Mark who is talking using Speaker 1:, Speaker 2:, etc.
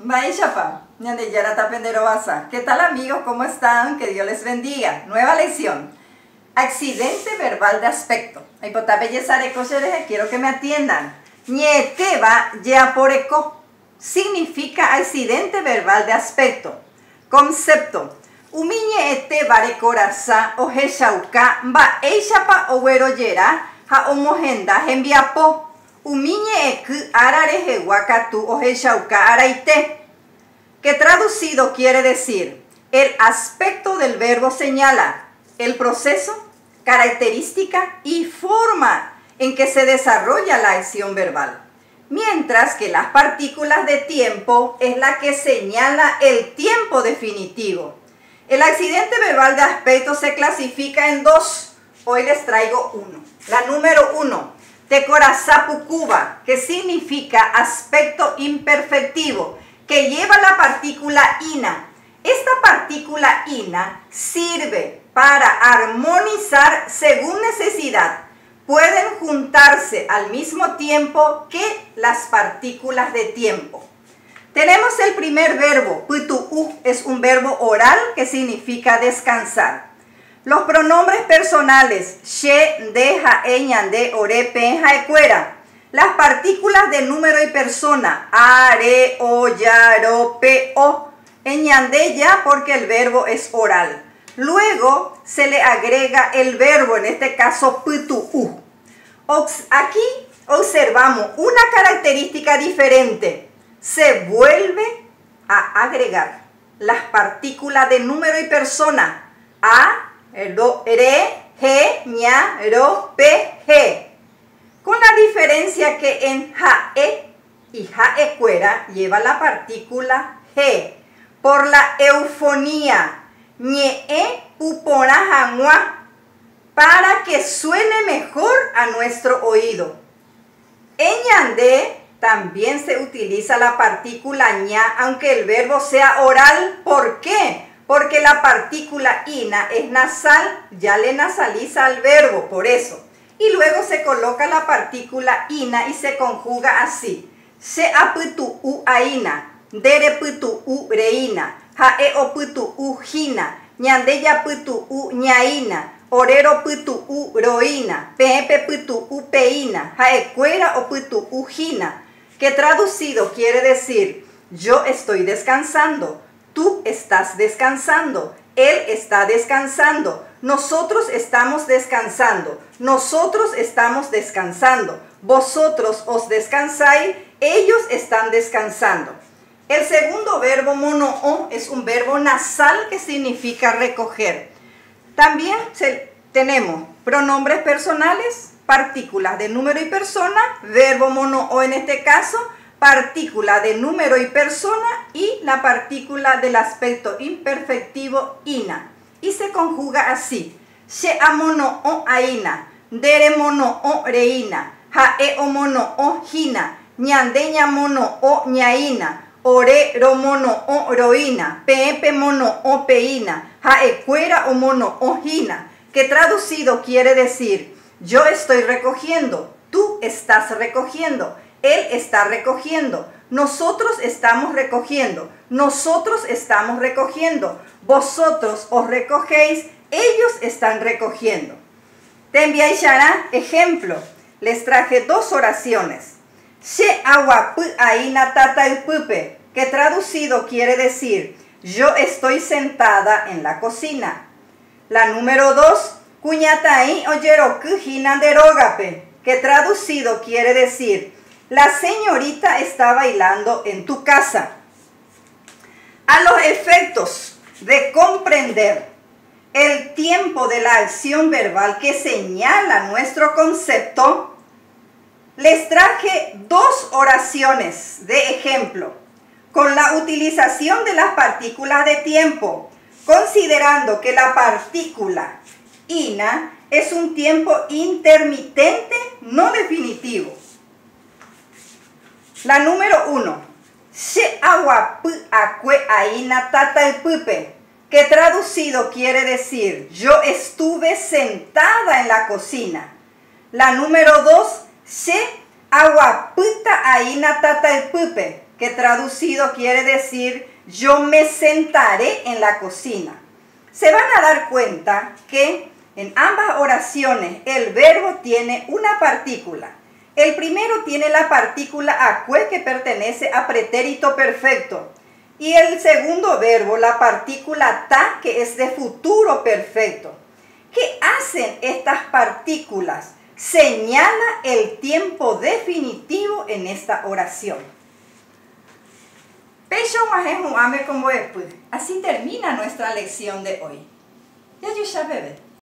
Speaker 1: Maishapa, Ñandeyara Tapendero Basa. ¿Qué tal amigos? ¿Cómo están? Que Dios les bendiga. Nueva lección. Accidente verbal de aspecto. Quiero que me atiendan. Ñeteba yaporeko significa accidente verbal de aspecto. Concepto. Umiñe ete barekorasa o heshauka ba eishapa owero yera ha omogenda enviapo. Umiñe eku arareje wakatu o heshauka araite. Que traducido quiere decir: el aspecto del verbo señala el proceso, característica y forma en que se desarrolla la acción verbal, mientras que las partículas de tiempo es la que señala el tiempo definitivo. El accidente verbal de aspecto se clasifica en dos. Hoy les traigo uno. La número 1, tecorazapucuba, que significa aspecto imperfectivo, que lleva la partícula ina. Esta partícula ina sirve para armonizar según necesidad. Pueden juntarse al mismo tiempo que las partículas de tiempo. Tenemos el primer verbo, putu'u, es un verbo oral que significa descansar. Los pronombres personales, she, deja, eñande, ore, penja, ecuera. Las partículas de número y persona, are, o, ya, ro, pe, o. Eñande ya porque el verbo es oral. Luego se le agrega el verbo, en este caso putu'u. Aquí observamos una característica diferente. Se vuelve a agregar las partículas de número y persona. A, ro, re, je, ña, ro, pe, je. Con la diferencia que en jae y jaecuera lleva la partícula je. Por la eufonía, ñe, pupona, jangua, para que suene mejor a nuestro oído. En ñande también se utiliza la partícula ña, aunque el verbo sea oral. ¿Por qué? Porque la partícula ina es nasal, ya le nasaliza al verbo, por eso. Y luego se coloca la partícula ina y se conjuga así. Se aputu'u aina, dere putu'u reina, jae o putu'u jina, ñandeya putu'u ñaina, orero putu'u roina, pepe putu'u peina, jaecuera o putu'u jina. Que traducido quiere decir: yo estoy descansando, tú estás descansando, él está descansando, nosotros estamos descansando, nosotros estamos descansando, vosotros os descansáis, ellos están descansando. El segundo verbo mono'o es un verbo nasal que significa recoger. También tenemos pronombres personales, partículas de número y persona, verbo mono'o en este caso, partícula de número y persona y la partícula del aspecto imperfectivo ina. Y se conjuga así: she amono'o aina, dere mono'o reina, jae o mono'o jina, ñande ñamono'o ñaina, ore ro mono'o roina, pepe mono'o peina, jaecuera o mono'o jina. Que traducido quiere decir: yo estoy recogiendo, tú estás recogiendo, él está recogiendo, nosotros estamos recogiendo, nosotros estamos recogiendo, vosotros os recogéis, ellos están recogiendo. Tembiaishara, ejemplo, les traje dos oraciones. She aguapu aina tataipupe, que traducido quiere decir: yo estoy sentada en la cocina. La número 2, cuñatai oyeroku hinanderogape, que traducido quiere decir: la señorita está bailando en tu casa. A los efectos de comprender el tiempo de la acción verbal que señala nuestro concepto, les traje dos oraciones de ejemplo con la utilización de las partículas de tiempo, considerando que la partícula ina es un tiempo intermitente no definitivo. La número 1, she aguapu acue aina tataipupe, que traducido quiere decir: yo estuve sentada en la cocina. La número 2, she aguaputa aina tataipupe, que traducido quiere decir yo me sentaré en la cocina. Se van a dar cuenta que en ambas oraciones el verbo tiene una partícula. El primero tiene la partícula acque, que pertenece a pretérito perfecto. Y el segundo verbo, la partícula ta, que es de futuro perfecto. ¿Qué hacen estas partículas? Señala el tiempo definitivo en esta oración. Así termina nuestra lección de hoy. Ya yo ya bebé.